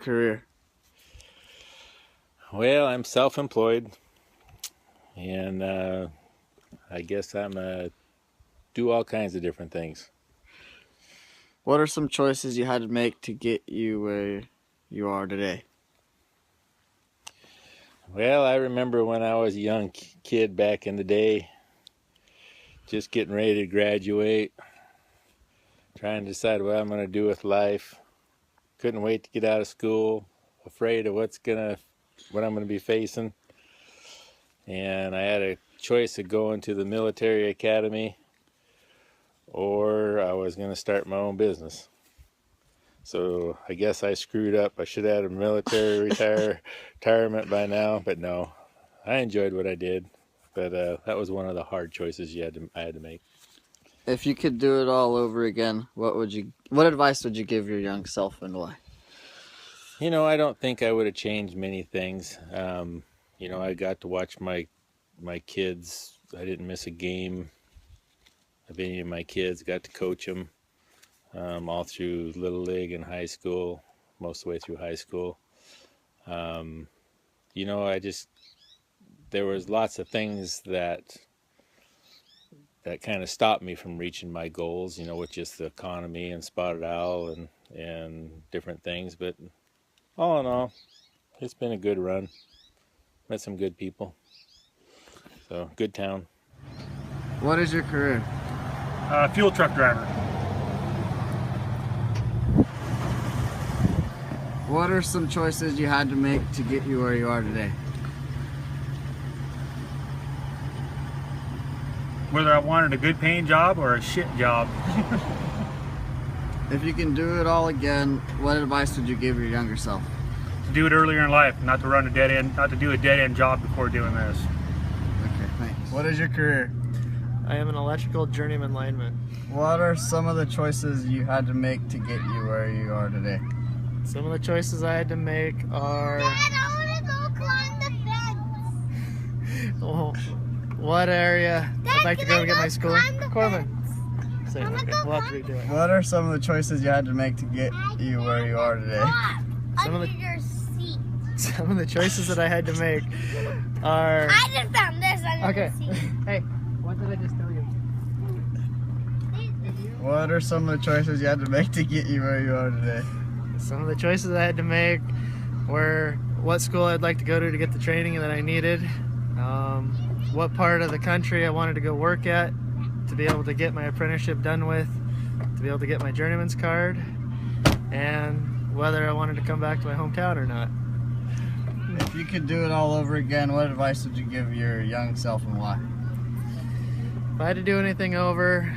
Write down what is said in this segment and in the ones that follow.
career? Well, I'm self-employed, and I guess do all kinds of different things. What are some choices you had to make to get you where you are today? Well, I remember when I was a young kid back in the day, just getting ready to graduate, trying to decide what I'm going to do with life. Couldn't wait to get out of school, afraid of what I'm going to be facing. And I had a choice of going to the military academy, or I was going to start my own business. So I guess I screwed up. I should have had a military retirement by now, but no, I enjoyed what I did. But that was one of the hard choices I had to make. If you could do it all over again, what advice would you give your young self and why? I don't think I would have changed many things. I got to watch my kids. I didn't miss a game of any of my kids. Got to coach them all through Little League and high school, most of the way through high school. There was lots of things that kind of stopped me from reaching my goals, with just the economy and spotted owl and different things. But all in all, it's been a good run. Met some good people. So, good town. What is your career? Fuel truck driver. What are some choices you had to make to get you where you are today? Whether I wanted a good paying job or a shit job. If you can do it all again, what advice would you give your younger self? To do it earlier in life, not to do a dead end job before doing this. Okay, thanks. What is your career? I am an electrical journeyman lineman. What are some of the choices you had to make to get you where you are today? Some of the choices I had to make are... Dad, I want to go climb the fence. well, what area Dad, I'd like to can go I get my go schooling. climb the Corbin. Say, I'm okay, gonna go we'll have to redo it. What are some of the choices you had to make to get you where you are today? Some of Under the- your seat. Some of the choices that I had to make are... I just found this under Okay. the seat. Hey, what did I just tell you? What are some of the choices you had to make to get you where you are today? Some of the choices I had to make were what school I'd like to go to get the training that I needed, what part of the country I wanted to go work at to be able to get my apprenticeship done with, to be able to get my journeyman's card, and whether I wanted to come back to my hometown or not. If you could do it all over again, what advice would you give your young self and why? If I had to do anything over,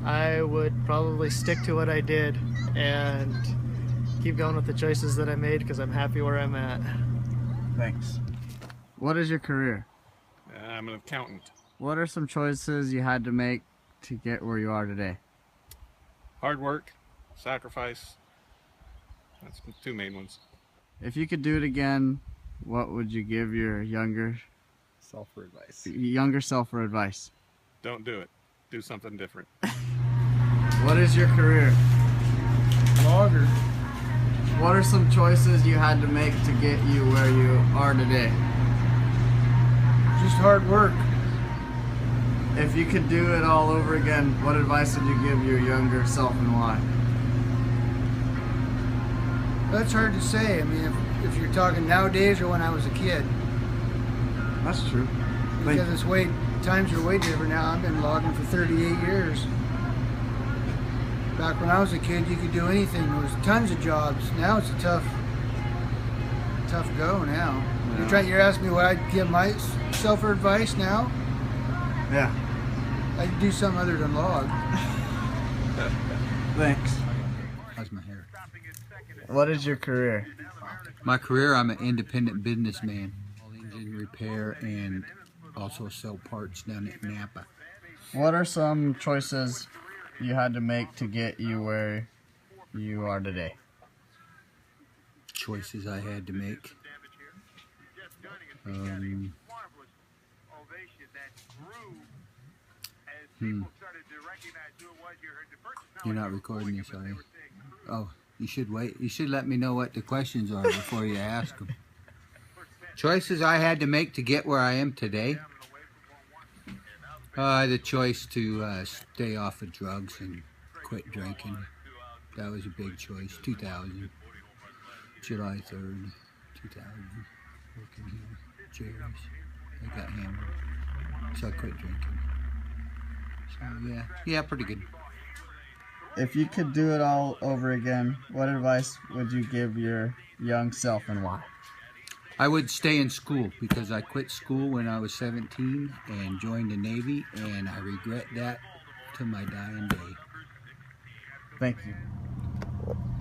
I would probably stick to what I did and keep going with the choices that I made because I'm happy where I'm at. Thanks. What is your career? I'm an accountant. What are some choices you had to make to get where you are today? Hard work, sacrifice. That's the two main ones. If you could do it again, what would you give your younger Self for advice. self for advice? Don't do it. Do something different. What is your career? Logger. What are some choices you had to make to get you where you are today? Just hard work. If you could do it all over again, what advice would you give your younger self and why? That's hard to say. I mean, if you're talking nowadays or when I was a kid, That's true. because times are way different now. I've been logging for 38 years. Back when I was a kid, you could do anything. There was tons of jobs. Now it's a tough go now. Yeah. You're asking me what I'd give myself for advice now? Yeah. I'd do something other than log. Thanks. How's my hair? What is your career? My career, I'm an independent businessman. Engine repair and also sell parts down at Napa. What are some choices you had to make to get you where you are today? Choices I had to make. You're not recording this, are you? Oh, You should wait. You should let me know what the questions are before you ask them. Choices I had to make to get where I am today. I had the choice to stay off of drugs and quit drinking. That was a big choice. 2000, July 3rd, 2000. Working here, chairs. I got hammered, so I quit drinking. So yeah, pretty good. If you could do it all over again, what advice would you give your young self and why? I would stay in school because I quit school when I was 17 and joined the Navy, and I regret that to my dying day. Thank you.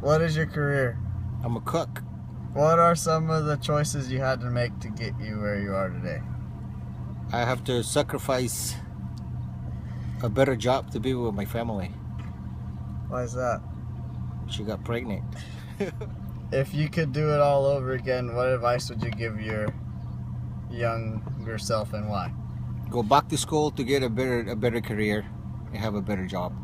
What is your career? I'm a cook. What are some of the choices you had to make to get you where you are today? I have to sacrifice a better job to be with my family. Why is that? She got pregnant. If you could do it all over again, what advice would you give your younger self and why? Go back to school to get a better career and have a better job.